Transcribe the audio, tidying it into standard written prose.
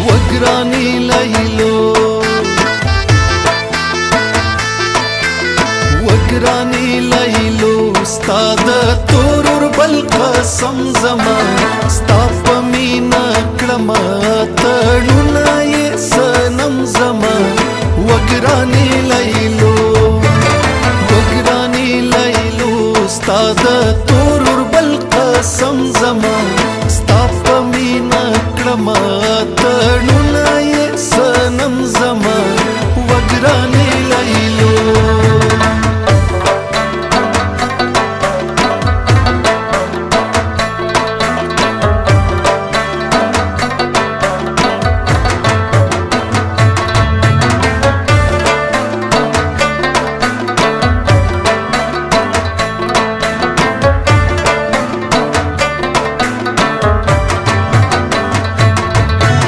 وګرانی لیلو وګرانی لیلو استاد تورور بل قسم زما ستا په مینا کړم تړونه یې سنم زما وګرانی لیلو وګرانی لیلو استاد تورور بل قسم زما ستا په مینا کړم تړونه یې سنم زما وګرانی لیلو